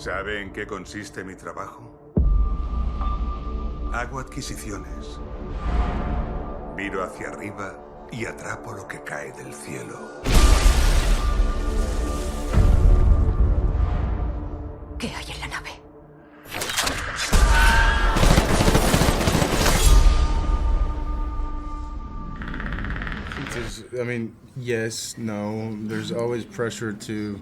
¿Sabe en qué consiste mi trabajo? Hago adquisiciones. Miro hacia arriba y atrapo lo que cae del cielo. ¿Qué hay en la nave? I mean, yes, no. There's always pressure to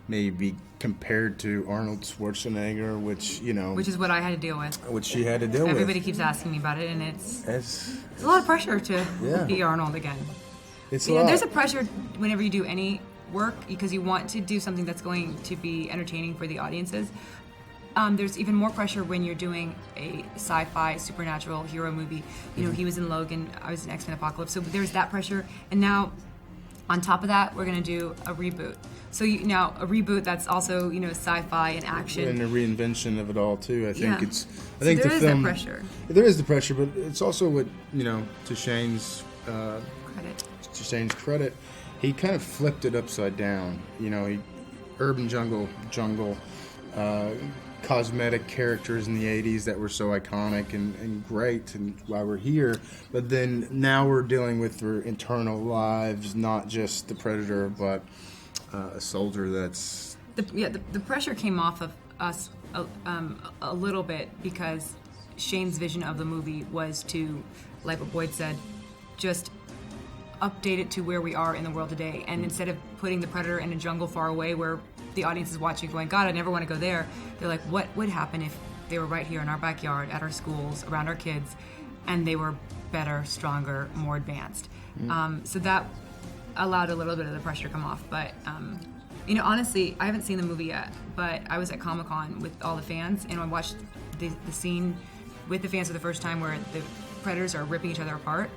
maybe be compared to Arnold Schwarzenegger, which, you know... Which is what I had to deal with. Which she had to deal with. Everybody keeps asking me about it, and it's a lot of pressure to Yeah. be Arnold again. It's You a know, lot. there's a pressure whenever you do any work because you want to do something that's going to be entertaining for the audiences. There's even more pressure when you're doing a sci-fi supernatural hero movie. You know, he was in Logan, I was in X-Men Apocalypse, so there's that pressure. And now, on top of that, we're gonna do a reboot. So now a reboot that's also, you know, sci-fi and action. And a reinvention of it all too. I think Yeah. it's. I So think there the is that film. pressure. There is the pressure, but it's also what, you know, to Shane's credit, he kind of flipped it upside down. You know, he urban jungle, cosmetic characters in the 80s that were so iconic and great and why we're here. But then now we're dealing with their internal lives, not just the predator, but a soldier that's... The pressure came off of us a little bit because Shane's vision of the movie was to, like what Boyd said, just update it to where we are in the world today. And instead of putting the predator in a jungle far away where the audience is watching going, God, I never want to go there, they're like, what would happen if they were right here in our backyard, at our schools, around our kids, and they were better, stronger, more advanced? So that allowed a little bit of the pressure to come off. But, you know, honestly, I haven't seen the movie yet, but I was at Comic-Con with all the fans, and I watched the scene with the fans for the first time where the predators are ripping each other apart.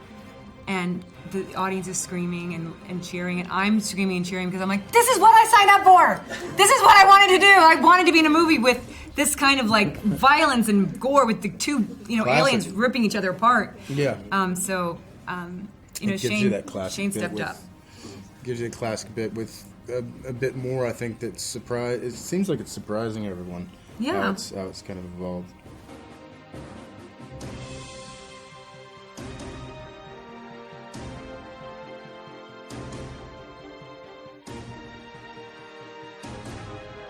And the audience is screaming and cheering, and I'm screaming and cheering because I'm like, this is what I signed up for! This is what I wanted to do! I wanted to be in a movie with this kind of like violence and gore with the two, you know, Classic. aliens ripping each other apart. Yeah. You know, It gives you that classic Shane bit stepped with- up. Gives you a classic bit with a bit more, I think, that's surprise. It seems like it's surprising everyone. Yeah. How it's kind of evolved.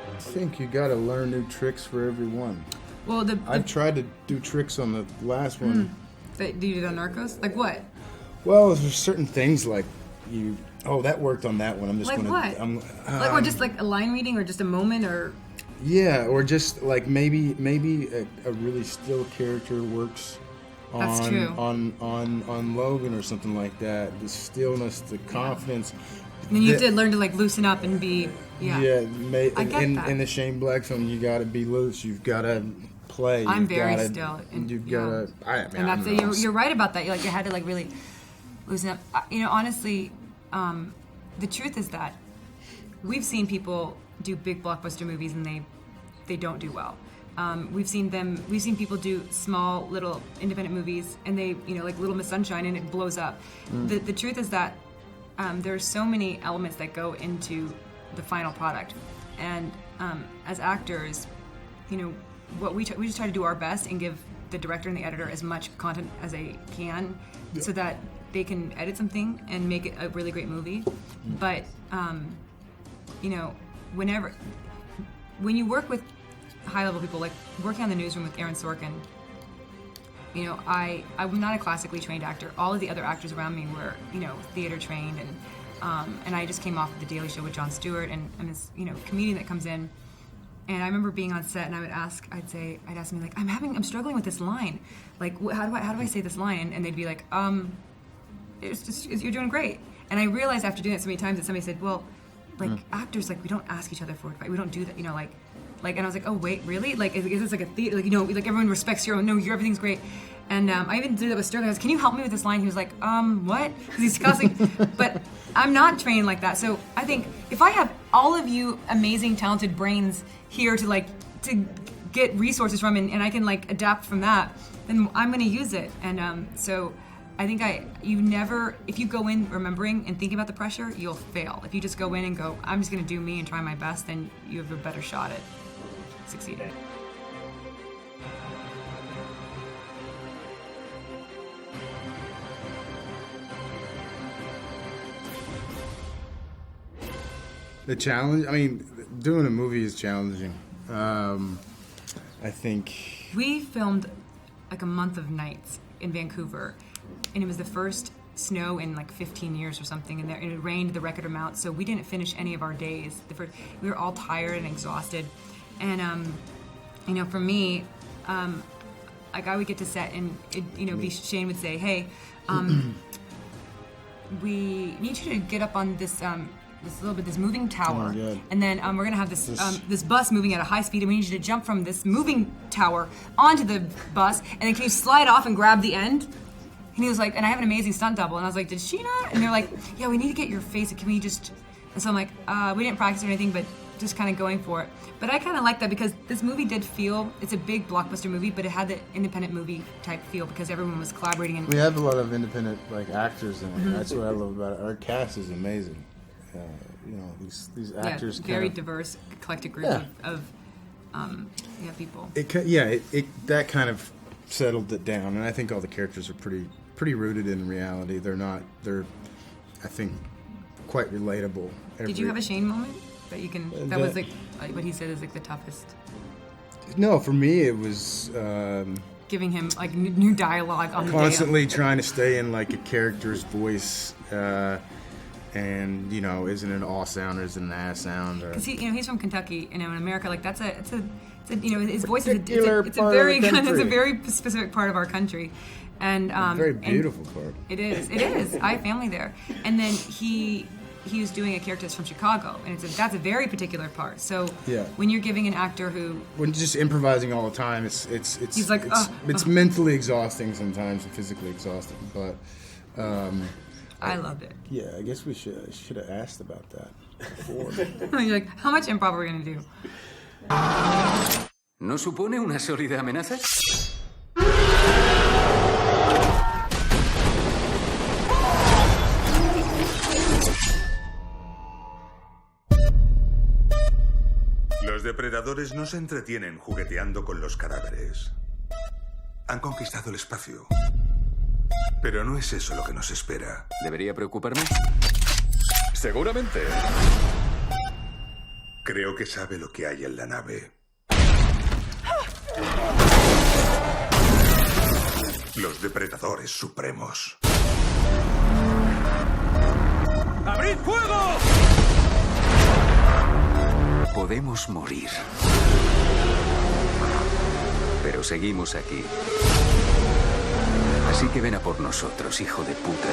I think you got to learn new tricks for every one. Well, I've tried to do tricks on the last one. do you do on Narcos? Like what? Well, there's certain things like you. Oh, that worked on that one. I'm just Like gonna. what? Like or just like a line reading, or just a moment, or Yeah, or just like maybe a really still character works on That's true. on Logan or something like that. The stillness, the confidence. and then you have to learn to like loosen up and be Yeah, I get that. in the Shane Black film, you got to be loose. You've got to play. I'm You've very gotta, still, and You've yeah. got to. and that's it. You're right about that. You had to like really loosen up. You know, honestly, the truth is that we've seen people do big blockbuster movies and they don't do well. We've seen people do small little independent movies and they, you know, like Little Miss Sunshine, and it blows up. The truth is that there are so many elements that go into the final product, and as actors, you know, what we just try to do our best and give the director and the editor as much content as they can, so that they can edit something and make it a really great movie. But you know, when you work with high-level people, like working on the newsroom with Aaron Sorkin, you know, I'm not a classically trained actor. All of the other actors around me were, you know, theater trained, and I just came off of The Daily Show with Jon Stewart, and this, you know, comedian that comes in, and I remember being on set, and I'd ask me like, I'm struggling with this line, like how do I say this line, and they'd be like, you're doing great. And I realized after doing it so many times that somebody said, well, like actors, like we don't ask each other for advice, we don't do that, you know, like, and I was like, oh wait, really? Like, is this like a theater? Like, you know, like everyone respects your own. No, everything's great. And I even did that with Sterling. I was, can you help me with this line? He was like, what? Because he's constantly, but I'm not trained like that. So I think if I have all of you amazing, talented brains here to get resources from, and I can like adapt from that, then I'm going to use it. And so if you go in remembering and thinking about the pressure, you'll fail. If you just go in and go, I'm just going to do me and try my best, then you have a better shot at succeeding. The challenge, I mean, doing a movie is challenging. I think... We filmed like a month of nights in Vancouver, and it was the first snow in like 15 years or something, and it rained the record amount, so we didn't finish any of our days. We were all tired and exhausted, and for me, like I would get to set, and Shane would say, "Hey, we need you to get up on this moving tower, and then we're gonna have this bus moving at a high speed, and we need you to jump from this moving tower onto the bus, and then can you slide off and grab the end?" And he was like, and I have an amazing stunt double, and I was like, "Did she not?" And they're like, "Yeah, we need to get your face. Can we just?" And so I'm like, "We didn't practice or anything, but just kind of going for it." But I kind of like that because this movie did feel, it's a big blockbuster movie, but it had the independent movie type feel because everyone was collaborating. And we have a lot of independent actors in it. Mm-hmm. That's what I love about it. Our cast is amazing. These actors. Very diverse, eclectic group of people. That kind of settled it down, and I think all the characters are pretty rooted in reality. They're I think quite relatable. Did you have a Shane moment that you can? That was like what he said is like the toughest. No, for me it was giving him like new dialogue on constantly trying to stay in like a character's voice. And isn't it an aw sound or is it an ass sound? Because he's from Kentucky, in America, like it's a his voice is it's a very specific part of our country, and very beautiful part. It is. I have family there, and then he was doing a character that's from Chicago, and that's a very particular part. So when you're giving an actor when just improvising all the time, it's mentally exhausting sometimes and physically exhausting, but. I loved it. Yeah, I guess we should have asked about that before. You're like, how much improv are we going to do? ¿No supone una sólida amenaza? Los depredadores no se entretienen jugueteando con los cadáveres. Han conquistado el espacio. Pero no es eso lo que nos espera. ¿Debería preocuparme? Seguramente. Creo que sabe lo que hay en la nave. Los depredadores supremos. ¡Abrid fuego! Podemos morir. Pero seguimos aquí. Así que ven a por nosotros, hijo de puta.